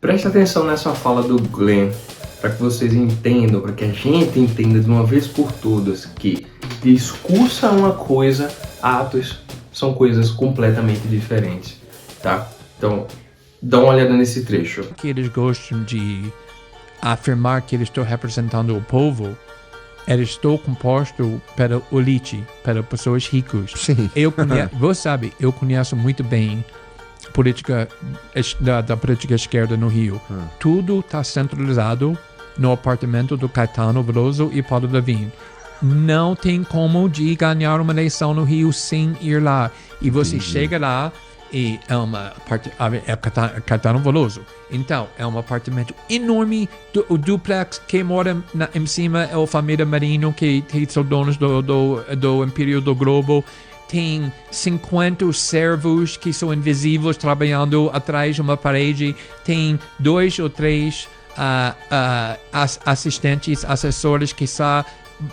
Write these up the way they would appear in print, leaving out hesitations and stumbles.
Preste atenção nessa fala do Glenn, para que vocês entendam, para que a gente entenda de uma vez por todas que discurso é uma coisa, atos são coisas completamente diferentes, tá? Então, dá uma olhada nesse trecho. Que eles gostam de afirmar que eles estão representando o povo, eles estão compostos pela elite, pelas pessoas ricas. Sim. Você sabe, eu conheço muito bem política da política esquerda no Rio. Tudo está centralizado no apartamento do Caetano Veloso e Paulo Lavigne. Não tem como de ganhar uma eleição no Rio sem ir lá. E você chega lá e é Caetano Veloso. Então, é um apartamento enorme, o duplex, que mora em cima é a família Marino, que são donos do Império do Globo. Tem 50 servos que são invisíveis trabalhando atrás de uma parede. Tem 2 ou 3 assistentes, assessores que só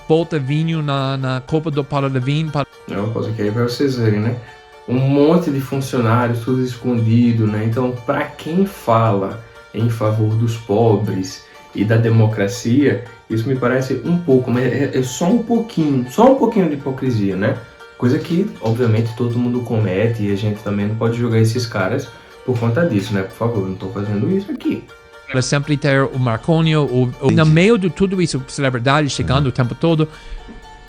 bota vinho na copa do Paulo Lavigne. É uma coisa que aí para vocês verem, né? Um monte de funcionários, tudo escondido, né? Então, para quem fala em favor dos pobres e da democracia, isso me parece um pouco, mas é só um pouquinho de hipocrisia, né? Coisa que, obviamente, todo mundo comete e a gente também não pode julgar esses caras por conta disso, né? Por favor, não estou fazendo isso aqui. Para sempre ter o Marconi, no meio de tudo isso, celebridades chegando o tempo todo,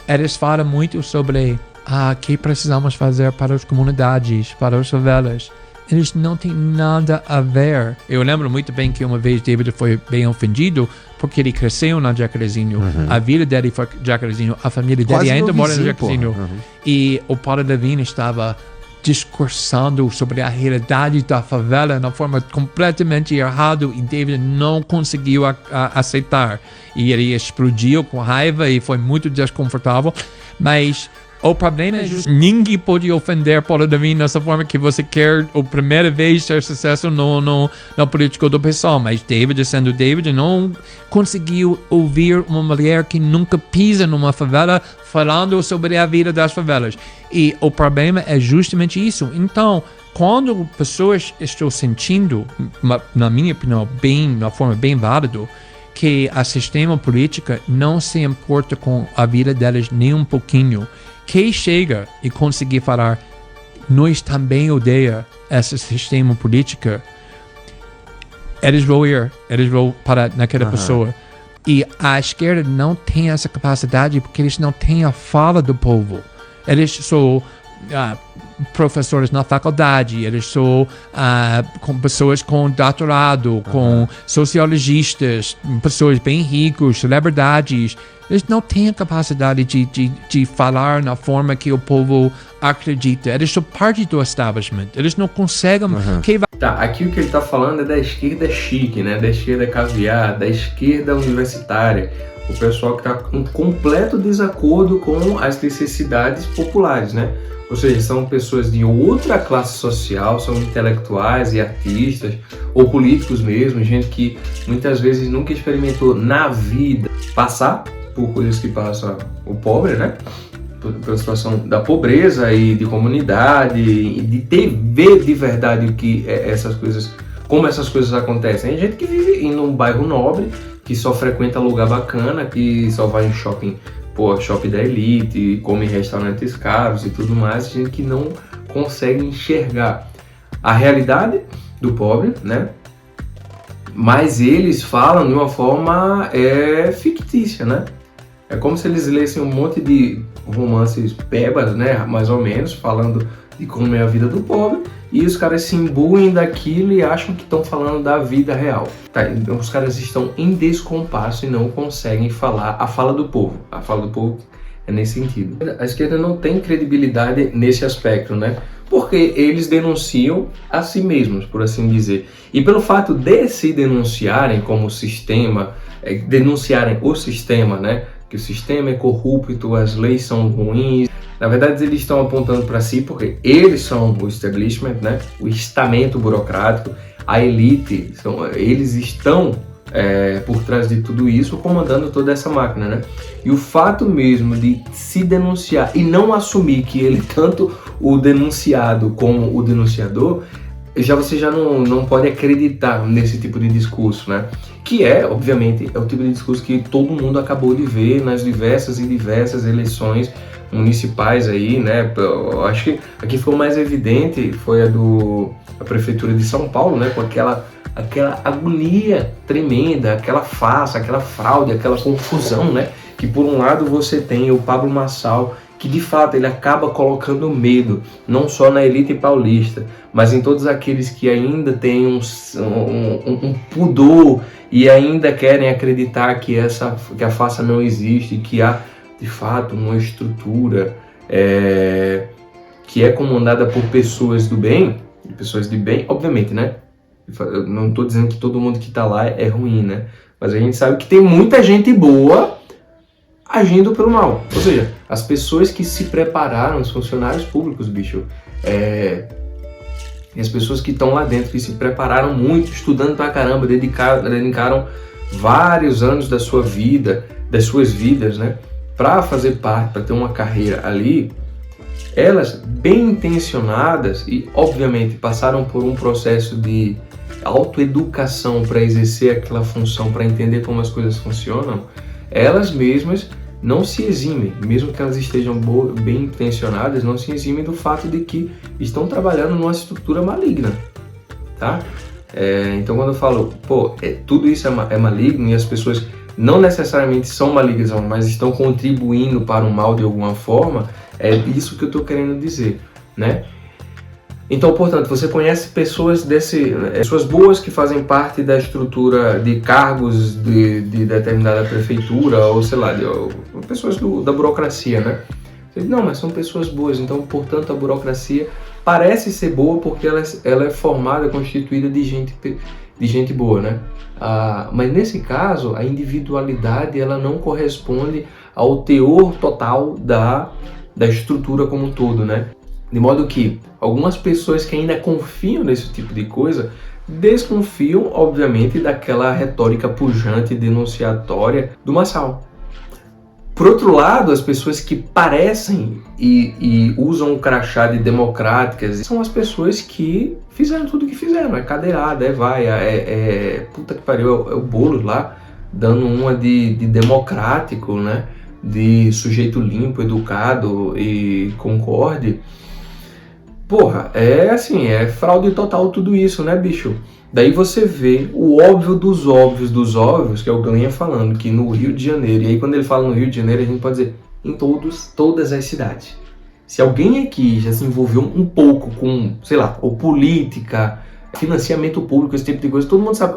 eles falam muito sobre o que precisamos fazer para as comunidades, para as favelas. Eles não têm nada a ver. Eu lembro muito bem que uma vez David foi bem ofendido porque ele cresceu na Jacarezinho. A vida dele foi Jacarezinho, a família dele ainda mora no Jacarezinho. E o Paulo Lavigne estava discursando sobre a realidade da favela de uma forma completamente errada e David não conseguiu aceitar. E ele explodiu com raiva e foi muito desconfortável. Mas o problema é que ninguém pode ofender Paulo Lavigne dessa forma que você quer a primeira vez ter sucesso na política do pessoal. Mas David, sendo David, não conseguiu ouvir uma mulher que nunca pisa numa favela falando sobre a vida das favelas. E o problema é justamente isso. Então, quando pessoas estão sentindo, na minha opinião, de uma forma bem válida, que a sistema política não se importa com a vida delas nem um pouquinho, quem chega e conseguir falar nós também odeia esse sistema político, eles vão parar naquela pessoa. E a esquerda não tem essa capacidade porque eles não têm a fala do povo. Eles são professores na faculdade, eles são com pessoas com doutorado, com sociologistas, pessoas bem ricas, celebridades. Eles não têm a capacidade de falar na forma que o povo acredita. Eles são parte do establishment. Eles não conseguem... Tá, aqui o que ele tá falando é da esquerda chique, né? Da esquerda caviar, da esquerda universitária. O pessoal que tá em completo desacordo com as necessidades populares, né? Ou seja, são pessoas de outra classe social, são intelectuais e artistas, ou políticos mesmo, gente que muitas vezes nunca experimentou na vida passar por coisas que passa o pobre, né? Pela situação da pobreza e de comunidade, e de ver de verdade o que essas coisas, como essas coisas acontecem. Tem gente que vive em um bairro nobre, que só frequenta lugar bacana, que só vai em shopping da elite, come em restaurantes caros e tudo mais, gente que não consegue enxergar a realidade do pobre, né? Mas eles falam de uma forma fictícia, né? É como se eles lessem um monte de romances bebas, né? Mais ou menos, falando de como é a vida do pobre, e os caras se imbuem daquilo e acham que estão falando da vida real. Tá, então os caras estão em descompasso e não conseguem falar a fala do povo. A fala do povo é nesse sentido. A esquerda não tem credibilidade nesse aspecto, né? Porque eles denunciam a si mesmos, por assim dizer. E pelo fato de se denunciarem como sistema, denunciarem o sistema, né? Que o sistema é corrupto, as leis são ruins. Na verdade, eles estão apontando para si porque eles são o establishment, né? O estamento burocrático, a elite, eles estão por trás de tudo isso, comandando toda essa máquina, né? E o fato mesmo de se denunciar e não assumir que ele, tanto o denunciado como o denunciador, você já não pode acreditar nesse tipo de discurso, né? Que obviamente, é o tipo de discurso que todo mundo acabou de ver nas diversas eleições municipais aí, né? Eu acho que aqui foi o mais evidente, foi a prefeitura de São Paulo, né? Com aquela agonia tremenda, aquela farsa, aquela fraude, aquela confusão, né? Que por um lado você tem o Pablo Marçal, que de fato ele acaba colocando medo, não só na elite paulista, mas em todos aqueles que ainda têm um pudor e ainda querem acreditar que a farsa não existe, que há de fato uma estrutura que é comandada por pessoas do bem, pessoas de bem, obviamente, né? Eu não estou dizendo que todo mundo que está lá é ruim, né? Mas a gente sabe que tem muita gente boa agindo pelo mal. Ou seja, as pessoas que se prepararam, os funcionários públicos, bicho, e as pessoas que estão lá dentro, que se prepararam muito, estudando pra caramba, dedicaram vários anos da sua vida, das suas vidas, né? Para fazer parte, para ter uma carreira ali, elas bem intencionadas e obviamente passaram por um processo de autoeducação para exercer aquela função, para entender como as coisas funcionam, elas mesmas não se eximem, mesmo que elas estejam bem intencionadas, não se eximem do fato de que estão trabalhando numa estrutura maligna, tá? Então quando eu falo, tudo isso é maligno e as pessoas não necessariamente são malignas, mas estão contribuindo para o mal de alguma forma, é isso que eu estou querendo dizer, né? Então, portanto, você conhece pessoas pessoas boas que fazem parte da estrutura de cargos de determinada prefeitura, ou sei lá, pessoas da burocracia, né? Você diz, não, mas são pessoas boas, então, portanto, a burocracia parece ser boa porque ela é formada, constituída de gente boa, né? Mas nesse caso, a individualidade ela não corresponde ao teor total da estrutura como um todo, né? De modo que algumas pessoas que ainda confiam nesse tipo de coisa desconfiam, obviamente, daquela retórica pujante e denunciatória do Marçal. Por outro lado, as pessoas que parecem e usam o crachá de democráticas são as pessoas que fizeram tudo o que fizeram. É cadeirada, puta que pariu, é o Boulos lá, dando uma de democrático, né? De sujeito limpo, educado e concorde. Porra, é fraude total tudo isso, né, bicho? Daí você vê o óbvio dos óbvios, que é o Glenn falando, que no Rio de Janeiro, e aí quando ele fala no Rio de Janeiro, a gente pode dizer em todas as cidades. Se alguém aqui já se envolveu um pouco com, sei lá, ou política, financiamento público, esse tipo de coisa, todo mundo sabe,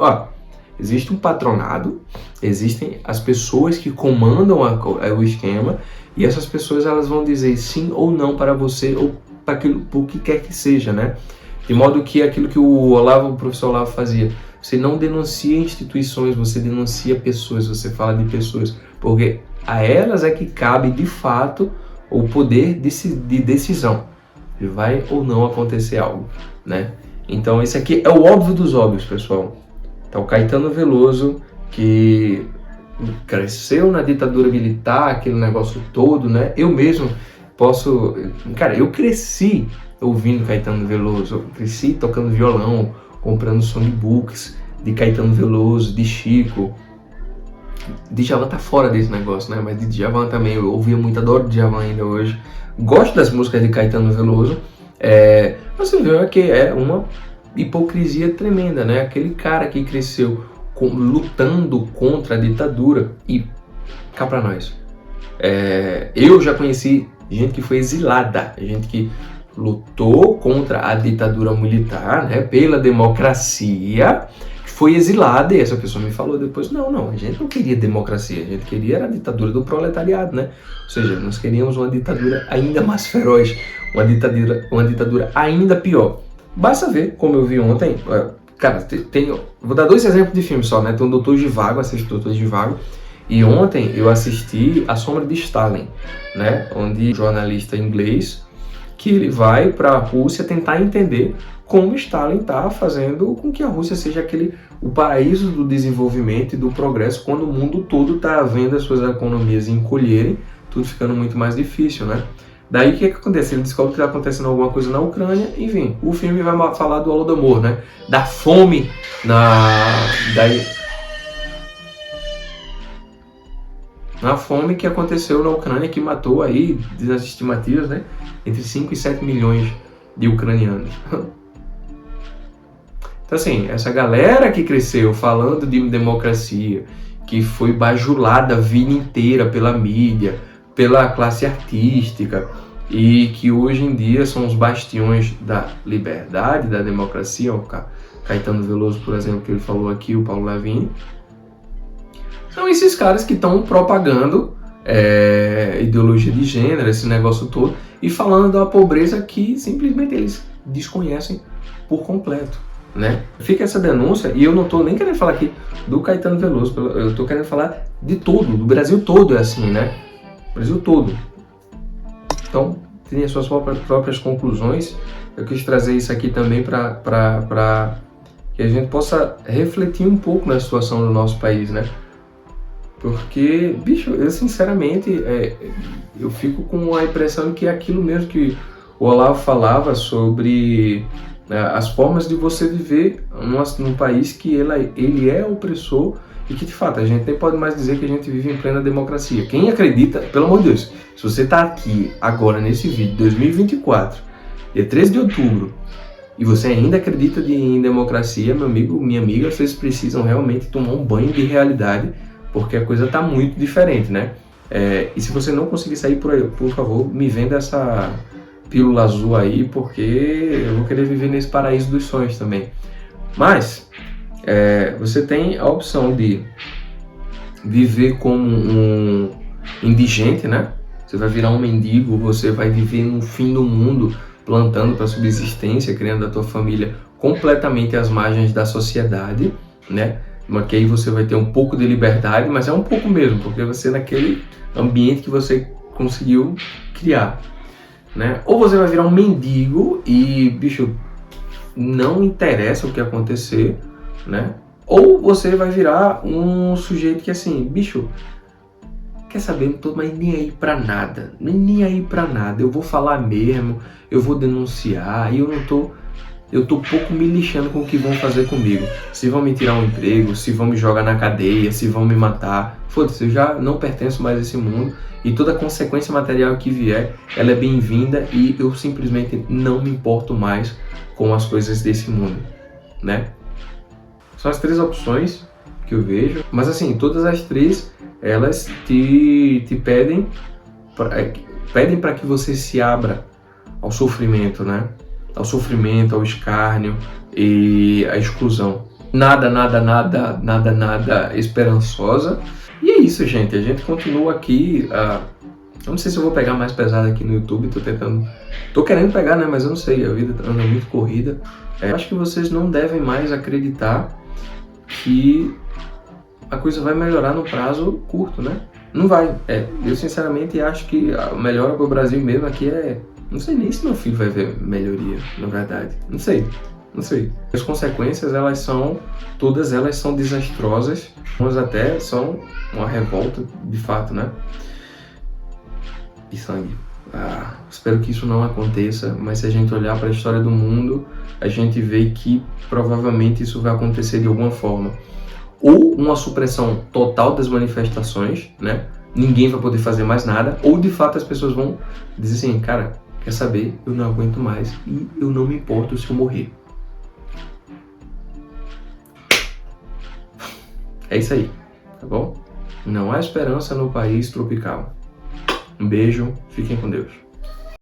existe um patronado, existem as pessoas que comandam o esquema, e essas pessoas elas vão dizer sim ou não para você, ou para aquilo, por que quer que seja, né? De modo que aquilo que o professor Olavo fazia, você não denuncia instituições, você denuncia pessoas, você fala de pessoas, porque a elas é que cabe de fato o poder de decisão, de vai ou não acontecer algo, né? Então esse aqui é o óbvio dos óbvios, pessoal. Então Caetano Veloso, que cresceu na ditadura militar, aquele negócio todo, né? Eu mesmo eu cresci ouvindo Caetano Veloso, eu cresci tocando violão, comprando songbooks de Caetano Veloso, de Chico. Djavan tá fora desse negócio, né? Mas de Djavan também, eu ouvia muito, adoro Djavan ainda hoje. Gosto das músicas de Caetano Veloso. Você vê que é uma hipocrisia tremenda, né? Aquele cara que cresceu lutando contra a ditadura e cá pra nós. Eu já conheci gente que foi exilada, gente que lutou contra a ditadura militar, né, pela democracia, foi exilada, e essa pessoa me falou depois, não, a gente não queria democracia, a gente queria a ditadura do proletariado, né? Ou seja, nós queríamos uma ditadura ainda mais feroz, uma ditadura ainda pior. Basta ver, como eu vi ontem, cara, vou dar 2 exemplos de filme só, né? Tem o Doutor Zhivago, assisti o Doutor Zhivago, e ontem eu assisti A Sombra de Stalin, né? Onde um jornalista inglês que ele vai para a Rússia tentar entender como Stalin está fazendo com que a Rússia seja o paraíso do desenvolvimento e do progresso, quando o mundo todo está vendo as suas economias encolherem, tudo ficando muito mais difícil, né? Daí o que acontece? Ele descobre que está acontecendo alguma coisa na Ucrânia, enfim, o filme vai falar do Holodomor, né? Da fome na fome que aconteceu na Ucrânia, que matou aí, diz as estimativas, né? Entre 5 e 7 milhões de ucranianos. Então assim, essa galera que cresceu falando de democracia, que foi bajulada a vida inteira pela mídia, pela classe artística, e que hoje em dia são os bastiões da liberdade, da democracia, o Caetano Veloso, por exemplo, que ele falou aqui, o Paulo Lavigne, são esses caras que estão propagando ideologia de gênero, esse negócio todo, e falando da pobreza que simplesmente eles desconhecem por completo, né? Fica essa denúncia, e eu não estou nem querendo falar aqui do Caetano Veloso, eu estou querendo falar de todo, do Brasil todo é assim, né? Brasil todo. Então, tem as suas próprias conclusões. Eu quis trazer isso aqui também para que a gente possa refletir um pouco na situação do nosso país, né? Porque, bicho, eu sinceramente, eu fico com a impressão que é aquilo mesmo que o Olavo falava sobre as formas de você viver num país que ele é opressor e que, de fato, a gente nem pode mais dizer que a gente vive em plena democracia. Quem acredita, pelo amor de Deus, se você está aqui agora nesse vídeo, 2024, dia 13 de outubro, e você ainda acredita em democracia, meu amigo, minha amiga, vocês precisam realmente tomar um banho de realidade, porque a coisa está muito diferente, né? E se você não conseguir sair por aí, por favor, me venda essa pílula azul aí, porque eu vou querer viver nesse paraíso dos sonhos também. Mas você tem a opção de viver como um indigente, né? Você vai virar um mendigo, você vai viver no fim do mundo, plantando para subsistência, criando a tua família completamente às margens da sociedade, né? Mas que aí você vai ter um pouco de liberdade, mas é um pouco mesmo, porque você naquele ambiente que você conseguiu criar, né? Ou você vai virar um mendigo e, bicho, não interessa o que acontecer, né? Ou você vai virar um sujeito que, assim, bicho, quer saber, não tô mais nem aí pra nada, nem aí pra nada, eu vou falar mesmo, eu vou denunciar, e eu tô pouco me lixando com o que vão fazer comigo. Se vão me tirar um emprego, se vão me jogar na cadeia, se vão me matar, foda-se, eu já não pertenço mais a esse mundo, e toda consequência material que vier, ela é bem-vinda, e eu simplesmente não me importo mais com as coisas desse mundo, né? São as três opções que eu vejo, mas assim, todas as três, elas te pedem para que você se abra ao sofrimento, né? Ao sofrimento, ao escárnio e à exclusão. Nada esperançosa. E é isso, gente. A gente continua aqui. Eu não sei se eu vou pegar mais pesado aqui no YouTube. Tô querendo pegar, né? Mas eu não sei. A vida anda muito corrida. Eu acho que vocês não devem mais acreditar que a coisa vai melhorar no prazo curto, né? Não vai. Eu sinceramente acho que a melhora para o Brasil mesmo aqui não sei nem se meu filho vai ver melhoria, na verdade. Não sei. As consequências, todas elas são desastrosas. Umas até são uma revolta, de fato, né? E sangue. Espero que isso não aconteça, mas se a gente olhar para a história do mundo, a gente vê que provavelmente isso vai acontecer de alguma forma. Ou uma supressão total das manifestações, né? Ninguém vai poder fazer mais nada, ou de fato as pessoas vão dizer assim, cara, quer saber, eu não aguento mais e eu não me importo se eu morrer. É isso aí, tá bom? Não há esperança no país tropical. Um beijo, fiquem com Deus.